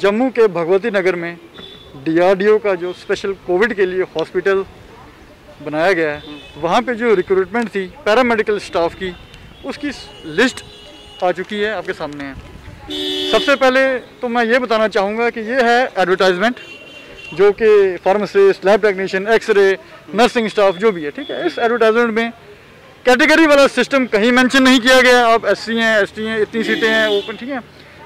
जम्मू के भगवती नगर में DRDO का जो स्पेशल कोविड के लिए हॉस्पिटल बनाया गया है, वहाँ पे जो रिक्रूटमेंट थी पैरामेडिकल स्टाफ की, उसकी लिस्ट आ चुकी है, आपके सामने है। सबसे पहले तो मैं ये बताना चाहूँगा कि ये है एडवर्टाइजमेंट, जो कि pharmacist, lab technician, X-ray, nursing staff जो भी है, ठीक है। इस एडवर्टाइजमेंट में कैटेगरी वाला सिस्टम कहीं मेंशन नहीं किया गया, आप SC हैं, ST हैं, इतनी सीटें हैं, ओपन, ठीक है।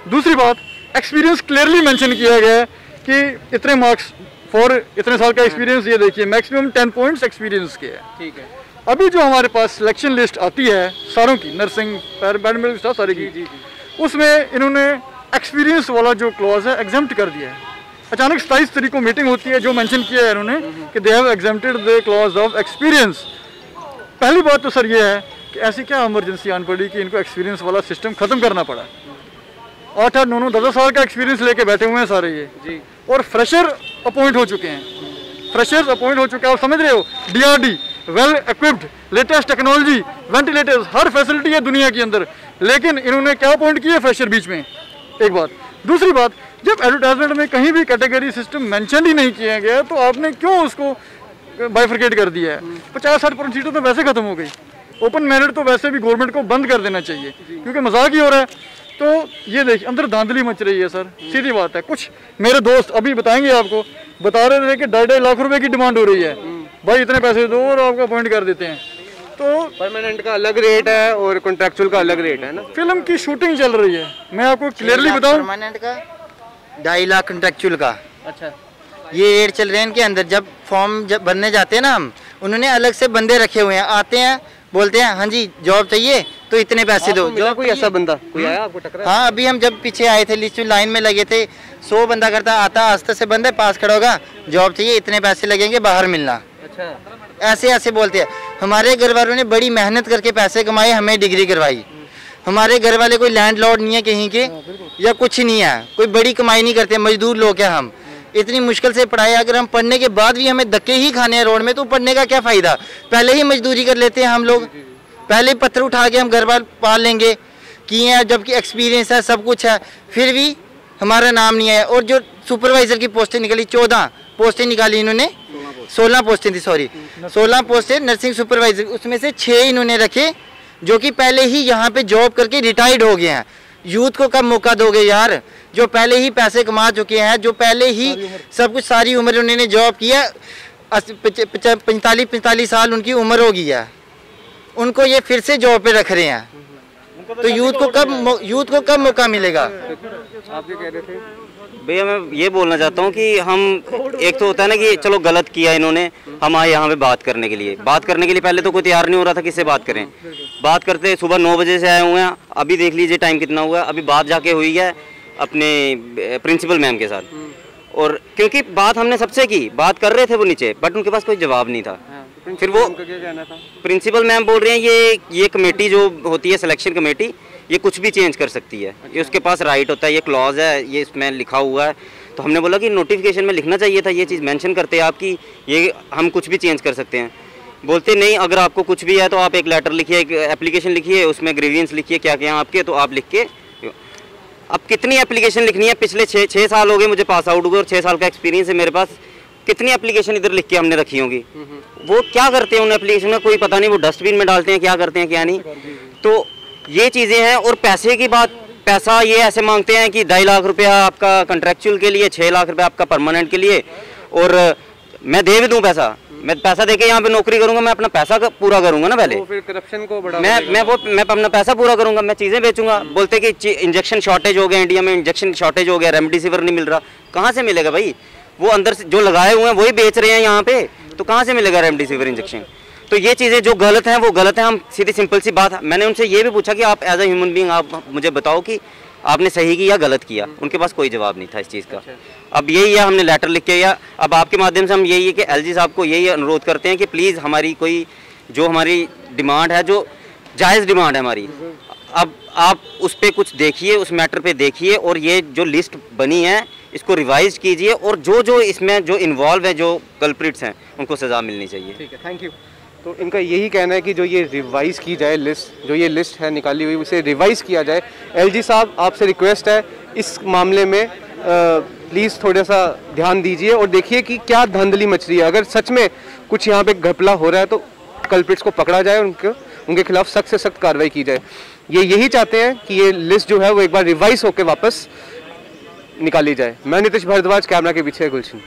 दूसरी बात, एक्सपीरियंस क्लियरली मेंशन किया गया है कि इतने मार्क्स फॉर इतने साल का एक्सपीरियंस, ये देखिए मैक्सिमम 10 पॉइंट्स एक्सपीरियंस के है, ठीक है। अभी जो हमारे पास सिलेक्शन लिस्ट आती है सारों की, नर्सिंग, पैरामेडिकल स्टाफ सारे की, उसमें इन्होंने एक्सपीरियंस वाला जो क्लॉज है एग्जेम्प्ट कर दिया है। अचानक 27 तारीख को मीटिंग होती है, जो मेंशन किया है इन्होंने कि they have exempted the clause of experience. पहली बात तो सर ये है कि ऐसी क्या इमरजेंसी आन पड़ी कि इनको एक्सपीरियंस वाला सिस्टम खत्म करना पड़ा। 8-8, 9-9, 10 साल का एक्सपीरियंस लेके बैठे हुए हैं सारे ये जी, और फ्रेशर अपॉइंट हो चुके हैं, फ्रेशर्स अपॉइंट हो चुके हैं। आप समझ रहे हो, DRD well equipped, latest technology, ventilators, हर फैसिलिटी है दुनिया के अंदर, लेकिन इन्होंने क्या अपॉइंट किए फ्रेशर बीच में, एक बात। दूसरी बात, जब एडवर्टाइजमेंट में कहीं भी कैटेगरी सिस्टम मेंशन ही नहीं किया गया, तो आपने क्यों उसको बाइफरकेट कर दिया है। 50-60% सीटें तो वैसे खत्म हो गई। ओपन मेरिट तो वैसे भी गवर्नमेंट को बंद कर देना चाहिए, क्योंकि मजाक ही हो रहा है। तो ये देखिए अंदर धांधली मच रही है सर, सीधी बात है। कुछ मेरे दोस्त अभी बताएंगे आपको, बता रहे थे कि 2.5 लाख रुपए की डिमांड हो रही है, भाई इतने पैसे दो और आपको अपॉइंट कर देते हैं। तो परमानेंट का अलग रेट है और कॉन्ट्रैक्चुअल का अलग रेट है ना। फिल्म की शूटिंग चल रही है, मैं आपको क्लियरली बताऊं, परमानेंट का 2.5 लाख कॉन्ट्रैक्चुअल का, अच्छा ये रेट चल रहे हैं इनके अंदर। जब फॉर्म जब भरने जाते हैं ना हम, उन्होंने अलग से बंदे रखे हुए हैं, आते हैं बोलते हैं हाँ जी जॉब चाहिए तो इतने पैसे दो। जो कोई ऐसा बंदा कोई आया आपको टकरा? हाँ, अभी हम जब पीछे आए थे लिस्ट में लाइन में लगे थे, 100 बंदा करता आता, आस्ते से बंदा पास खड़ा होगा, जॉब चाहिए इतने पैसे लगेंगे, बाहर मिलना। अच्छा, ऐसे ऐसे बोलते हैं। हमारे घर वालों ने बड़ी मेहनत करके पैसे कमाए, हमें डिग्री करवाई। हमारे घर वाले कोई लैंडलॉर्ड नहीं है कहीं के, या कुछ नहीं है, कोई बड़ी कमाई नहीं करते, मजदूर लोग हैं हम। इतनी मुश्किल से पढ़ाए, अगर हम पढ़ने के बाद भी हमें धक्के ही खाने हैं रोड में, तो पढ़ने का क्या फ़ायदा। पहले ही मजदूरी कर लेते हैं हम लोग, पहले पत्थर उठा के हम घर वाल पाल लेंगे किए हैं, जबकि एक्सपीरियंस है, सब कुछ है, फिर भी हमारा नाम नहीं आया। और जो सुपरवाइज़र की पोस्टें निकली, 14 पोस्टें निकाली इन्होंने, 16 पोस्टें थी, सॉरी 16 पोस्टें नर्सिंग सुपरवाइज़र, उसमें से 6 इन्होंने रखे जो कि पहले ही यहाँ पे जॉब करके रिटायर्ड हो गए हैं। यूथ को कब मौका दोगे यार, जो पहले ही पैसे कमा चुके हैं, जो पहले ही सब कुछ सारी उम्र उन्होंने जॉब किया, 45 साल उनकी उम्र हो गई है, उनको ये फिर से जॉब पे रख रहे हैं। तो यूथ को कब मौका मिलेगा। आप क्या कह रहे थे? भैया मैं ये बोलना चाहता हूँ कि हम, एक तो होता है ना कि चलो गलत किया इन्होंने, हम आए यहाँ पे बात करने के लिए। बात करने के लिए पहले तो कोई तैयार नहीं हो रहा था, किससे बात करें। बात करते सुबह 9 बजे से आए हुए हैं, अभी देख लीजिए टाइम कितना हुआ है। अभी बात जाके हुई है अपने प्रिंसिपल मैम के साथ, और क्योंकि बात हमने सबसे की, बात कर रहे थे वो नीचे, बट उनके पास कोई जवाब नहीं था। फिर वो प्रिंसिपल मैम बोल रहे हैं ये कमेटी जो होती है सिलेक्शन कमेटी, ये कुछ भी चेंज कर सकती है, ये उसके पास राइट होता है, ये क्लॉज है, ये इसमें लिखा हुआ है। तो हमने बोला कि नोटिफिकेशन में लिखना चाहिए था, ये चीज़ मेंशन करते हैं आपकी, ये हम कुछ भी चेंज कर सकते हैं। बोलते नहीं, अगर आपको कुछ भी है तो आप एक लेटर लिखिए, एक एप्लीकेशन लिखिए, उसमें ग्रीवियंस लिखिए क्या क्या आपके, तो आप लिख के। अब कितनी एप्लीकेशन लिखनी है, पिछले 6 साल हो गए मुझे पास आउट हुए और 6 साल का एक्सपीरियंस है मेरे पास, कितनी एप्लीकेशन इधर लिख के हमने रखी होंगी। वो क्या करते हैं उन एप्लीकेशन में, कोई पता नहीं, वो डस्टबिन में डालते हैं, क्या करते हैं क्या नहीं। तो ये चीज़ें हैं। और पैसे की बात, पैसा ये ऐसे मांगते हैं कि 2.5 लाख रुपया आपका कॉन्ट्रैक्चुअल के लिए, 6 लाख रुपया आपका परमानेंट के लिए, और मैं दे भी दूँ पैसा, मैं पैसा देके यहाँ पे नौकरी करूँगा, मैं अपना पैसा पूरा करूँगा ना पहले, फिर करप्शन को बढ़ावा मैं अपना पैसा पूरा करूँगा, मैं चीज़ें बेचूंगा। बोलते कि इंजेक्शन शॉर्टेज हो गया, इंडिया में इंजेक्शन शॉर्टेज हो गया, रेमडेसिविर नहीं मिल रहा। कहाँ से मिलेगा भाई, वो अंदर से जो लगाए हुए हैं वही बेच रहे हैं यहाँ पे, तो कहाँ से मिलेगा रेमडेसिविर इंजेक्शन। तो ये चीज़ें जो गलत हैं वो गलत हैं। हम सीधी सिंपल सी बात, मैंने उनसे ये भी पूछा कि आप एज ए ह्यूमन बीइंग आप मुझे बताओ कि आपने सही किया गलत किया, उनके पास कोई जवाब नहीं था इस चीज़ का। अब यही है, हमने लेटर लिख के, या अब आपके माध्यम से हम यही है कि LG साहब को यही अनुरोध करते हैं कि प्लीज़ हमारी कोई जो हमारी डिमांड है, जो जायज़ डिमांड है हमारी, अब आप उस पर कुछ देखिए, उस मैटर पे देखिए, और ये जो लिस्ट बनी है इसको रिवाइज कीजिए, और जो इसमें जो इन्वॉल्व है, जो कल्प्रिट्स हैं, उनको सज़ा मिलनी चाहिए। ठीक है, थैंक यू। तो इनका यही कहना है कि जो ये रिवाइज़ की जाए लिस्ट, जो ये लिस्ट है निकाली हुई, उसे रिवाइज़ किया जाए। LG साहब आपसे रिक्वेस्ट है इस मामले में प्लीज़ थोड़ा सा ध्यान दीजिए और देखिए कि क्या धांधली मच रही है। अगर सच में कुछ यहाँ पे घपला हो रहा है तो कल्प्रिट्स को पकड़ा जाए और उनके खिलाफ सख्त से सख्त कार्रवाई की जाए। ये यही चाहते हैं कि ये लिस्ट जो है वो एक बार रिवाइज होकर वापस निकाली जाए। मैं नितिश भारद्वाज, कैमरा के पीछे गुलशन।